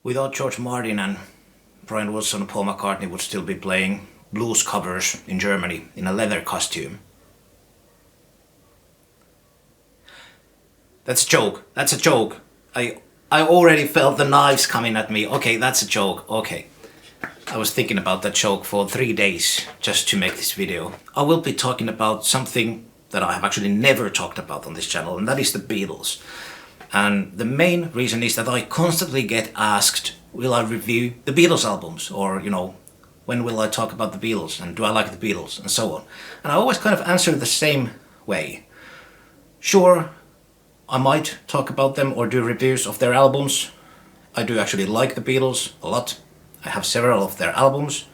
Without George Martin and Brian Wilson and Paul McCartney would still be playing blues covers in Germany in a leather costume. That's a joke. That's a joke. I already felt the knives coming at me. Okay, that's a joke. Okay. I was thinking about that joke for 3 days just to make this video. I will be talking about something that I have actually never talked about on this channel, and that is the Beatles. And the main reason is that I constantly get asked, will I review the Beatles albums? Or, when will I talk about the Beatles? And do I like the Beatles? And so on. And I always kind of answer the same way. Sure, I might talk about them or do reviews of their albums. I do actually like the Beatles a lot. I have several of their albums.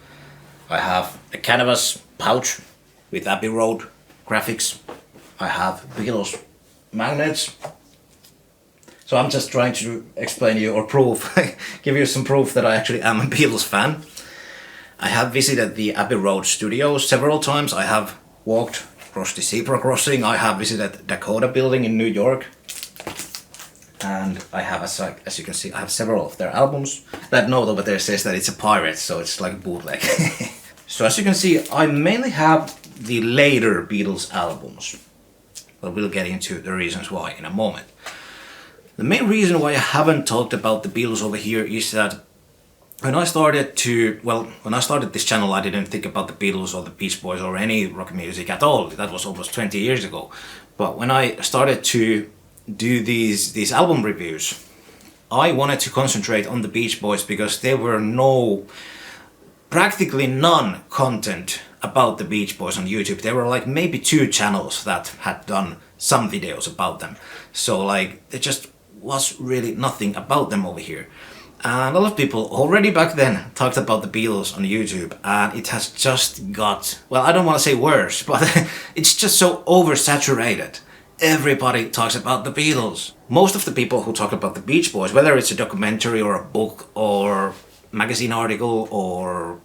I have a canvas pouch with Abbey Road graphics. I have Beatles magnets. So I'm just trying to explain you or prove, give you some proof that I actually am a Beatles fan. I have visited the Abbey Road studios several times. I have walked across the zebra crossing. I have visited Dakota Building in New York. And I have, as you can see, I have several of their albums. That note over there says that it's a pirate, so it's like a bootleg. So as you can see, I mainly have the later Beatles albums. But we'll get into the reasons why in a moment. The main reason why I haven't talked about the Beatles over here is that when I started this channel, I didn't think about the Beatles or the Beach Boys or any rock music at all. That was almost 20 years ago. But when I started to do these album reviews, I wanted to concentrate on the Beach Boys because there were practically none content about the Beach Boys on YouTube. There were like maybe 2 channels that had done some videos about them. So there just was really nothing about them over here. And a lot of people already back then talked about the Beatles on YouTube, and it has just got, well, I don't want to say worse, but it's just so oversaturated. Everybody talks about the Beatles. Most of the people who talk about the Beach Boys, whether it's a documentary or a book or magazine article or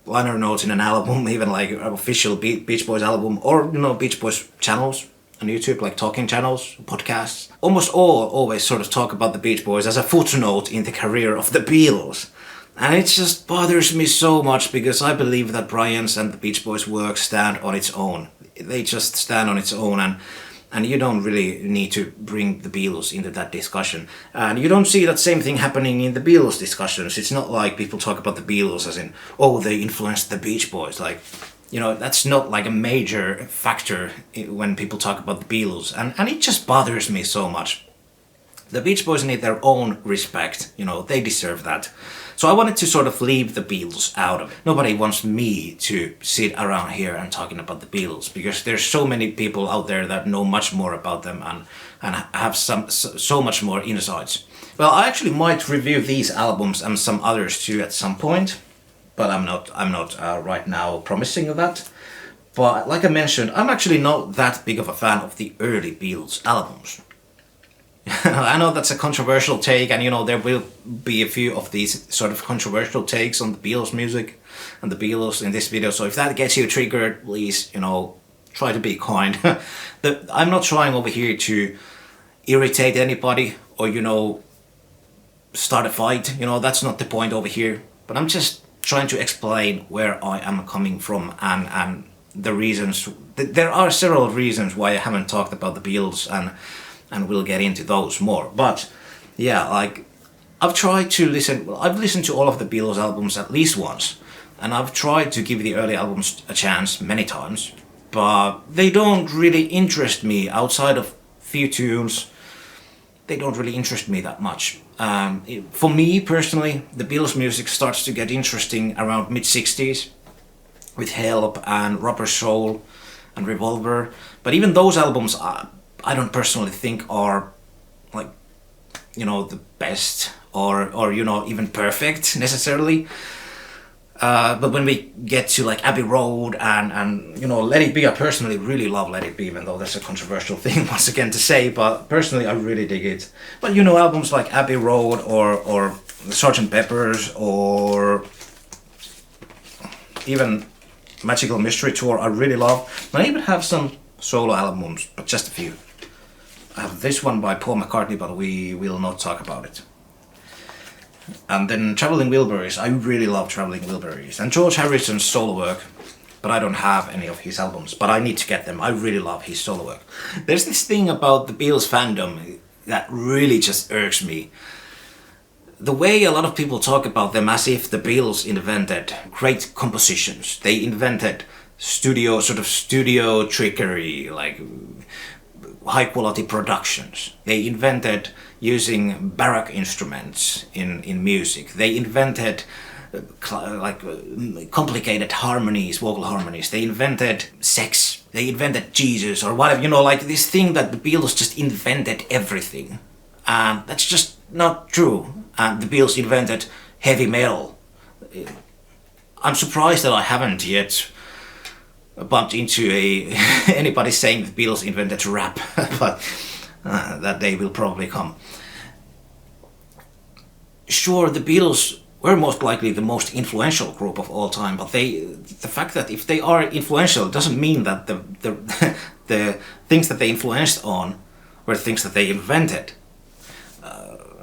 liner notes in an album, even like an official Beach Boys album, or Beach Boys channels on YouTube, like talking channels, podcasts, almost all always sort of talk about the Beach Boys as a footnote in the career of the Beatles. And it just bothers me so much because I believe that Brian's and the Beach Boys' work stand on its own. They just stand on its own, and you don't really need to bring the Beatles into that discussion. And you don't see that same thing happening in the Beatles discussions. It's not like people talk about the Beatles as in, oh, they influenced the Beach Boys. That's not like a major factor when people talk about the Beatles. And it just bothers me so much. The Beach Boys need their own respect. They deserve that. So I wanted to sort of leave the Beatles out of it. Nobody wants me to sit around here and talking about the Beatles because there's so many people out there that know much more about them and have so much more insights. Well, I actually might review these albums and some others too at some point, but I'm not right now promising that. But like I mentioned, I'm actually not that big of a fan of the early Beatles albums. I know that's a controversial take, and there will be a few of these sort of controversial takes on the Beatles music and the Beatles in this video, so if that gets you triggered, please, try to be kind. I'm not trying over here to irritate anybody or, start a fight, that's not the point over here, but I'm just trying to explain where I am coming from and the reasons. There are several reasons why I haven't talked about the Beatles, and we'll get into those more. But yeah, I've tried to I've listened to all of the Beatles albums at least once, and I've tried to give the early albums a chance many times, but they don't really interest me outside of few tunes. They don't really interest me that much. For me personally, the Beatles music starts to get interesting around mid-60s with Help and Rubber Soul and Revolver, but even those albums I don't personally think are the best or even perfect necessarily. But when we get to Abbey Road and Let It Be, I personally really love Let It Be, even though that's a controversial thing once again to say, but personally I really dig it. But albums like Abbey Road or Sgt. Pepper's or even Magical Mystery Tour I really love. And I even have some solo albums, but just a few. I have this one by Paul McCartney, but we will not talk about it. And then Traveling Wilburys, I really love Traveling Wilburys. And George Harrison's solo work, but I don't have any of his albums, but I need to get them. I really love his solo work. There's this thing about the Beatles fandom that really just irks me. The way a lot of people talk about them as if the Beatles invented great compositions. They invented studio trickery, like high quality productions. They invented using baroque instruments in music. They invented complicated harmonies, vocal harmonies. They invented sex. They invented Jesus or whatever. You know, like this thing that the Beatles just invented everything. And that's just not true. And the Beatles invented heavy metal. I'm surprised that I haven't yet bumped into anybody saying the Beatles invented rap, but that day will probably come. Sure, the Beatles were most likely the most influential group of all time, but the fact that if they are influential doesn't mean that the things that they influenced on were things that they invented.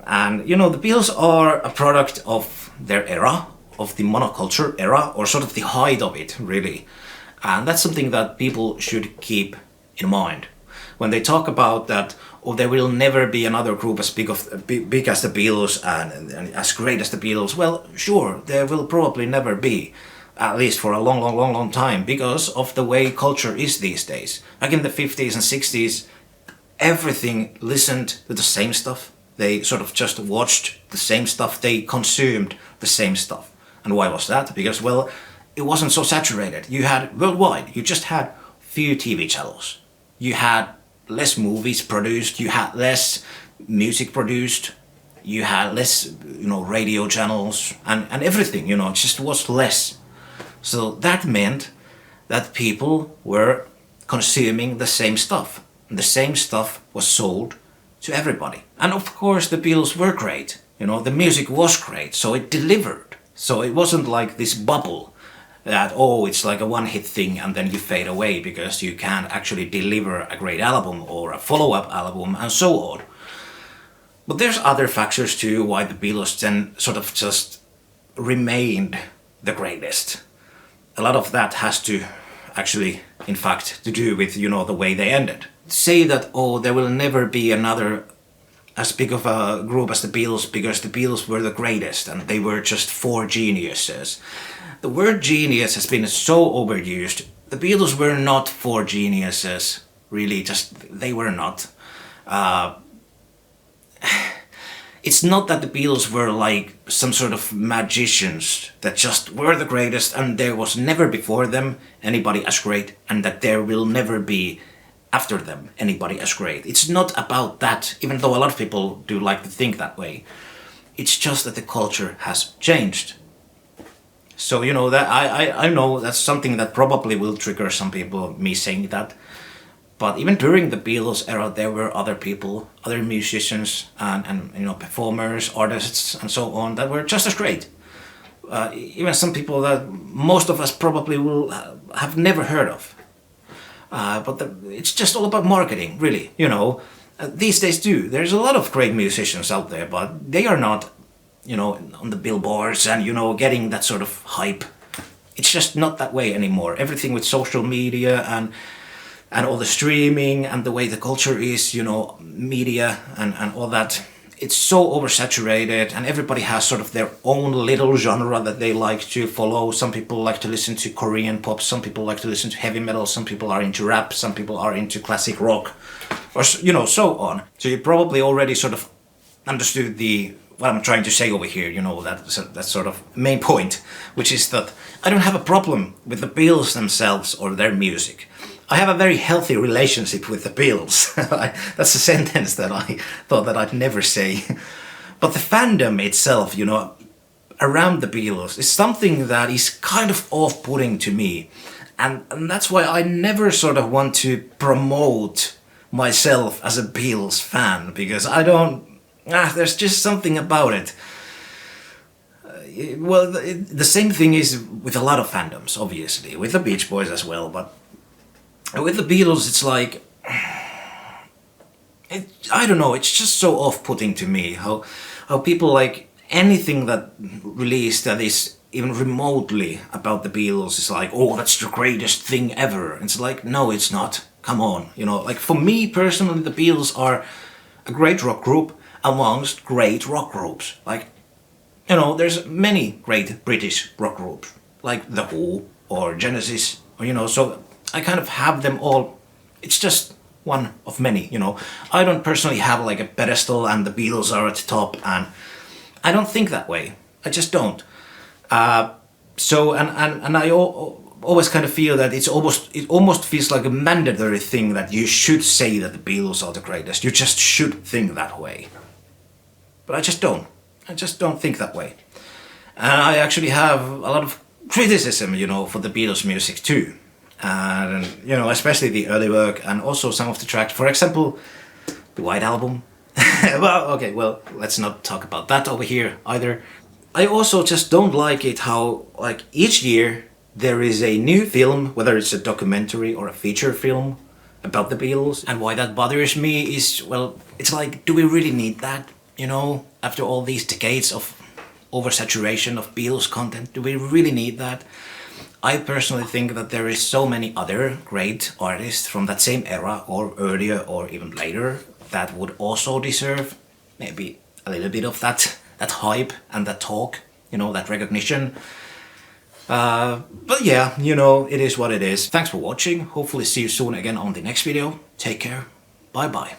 And you know, the Beatles are a product of their era, of the monoculture era, or sort of the height of it, really. And that's something that people should keep in mind when they talk about that. Oh, there will never be another group as big as the Beatles and as great as the Beatles. Well, sure, there will probably never be, at least for a long time, because of the way culture is these days. Back in the 50s and 60s, everything listened to the same stuff. They sort of just watched the same stuff. They consumed the same stuff. And why was that? Because, well, it wasn't so saturated. You had, worldwide, you just had few TV channels. You had less movies produced. You had less music produced. You had less, radio channels and everything, it just was less. So that meant that people were consuming the same stuff. And the same stuff was sold to everybody. And of course the Beatles were great. The music was great, so it delivered. So it wasn't like this bubble that, it's like a one-hit thing and then you fade away because you can't actually deliver a great album or a follow-up album and so on. But there's other factors too why the Beatles then sort of just remained the greatest. A lot of that has to actually, in fact, to do with, the way they ended. Say that, there will never be another as big of a group as the Beatles because the Beatles were the greatest and they were just four geniuses. The word genius has been so overused. The Beatles were not four geniuses, really, they were not. It's not that the Beatles were like some sort of magicians that just were the greatest and there was never before them anybody as great and that there will never be after them anybody as great. It's not about that, even though a lot of people do like to think that way. It's just that the culture has changed. So, that I know that's something that probably will trigger some people, me saying that. But even during the Beatles era, there were other people, other musicians and performers, artists and so on that were just as great. Even some people that most of us probably will have never heard of. But it's just all about marketing, really, These days too, there's a lot of great musicians out there, but they are not, on the billboards and, getting that sort of hype. It's just not that way anymore. Everything with social media and all the streaming and the way the culture is, media and all that. It's so oversaturated and everybody has sort of their own little genre that they like to follow. Some people like to listen to Korean pop, some people like to listen to heavy metal, some people are into rap, some people are into classic rock, or, so on. So you probably already sort of understood what I'm trying to say over here, that sort of main point, which is that I don't have a problem with the Beatles themselves or their music. I have a very healthy relationship with the Beatles. That's a sentence that I thought that I'd never say. But the fandom itself, around the Beatles is something that is kind of off-putting to me. And that's why I never sort of want to promote myself as a Beatles fan, because there's just something about it. The same thing is with a lot of fandoms, obviously, with the Beach Boys as well, but with the Beatles, it's like, I don't know, it's just so off-putting to me how people like anything that released that is even remotely about the Beatles is like, oh, that's the greatest thing ever. It's like, no, it's not. Come on, you know. Like for me personally, the Beatles are a great rock group amongst great rock groups. Like, you know, there's many great British rock groups, like The Who or Genesis, or, you know, so I kind of have them all. It's just one of many, you know. I don't personally have like a pedestal and the Beatles are at the top, and I don't think that way. I just don't. And I always kind of feel that it almost feels like a mandatory thing that you should say that the Beatles are the greatest. You just should think that way. But I just don't. I just don't think that way. And I actually have a lot of criticism, you know, for the Beatles music too. And, you know, especially the early work and also some of the tracks. For example, the White Album. Well, okay, well, let's not talk about that over here either. I also just don't like it how, like, each year there is a new film, whether it's a documentary or a feature film about the Beatles. And why that bothers me is, well, it's like, do we really need that? You know, after all these decades of oversaturation of Beatles content, do we really need that? I personally think that there is so many other great artists from that same era or earlier or even later that would also deserve maybe a little bit of that hype and that talk, you know, that recognition. But yeah, you know, it is what it is. Thanks for watching. Hopefully see you soon again on the next video. Take care. Bye bye.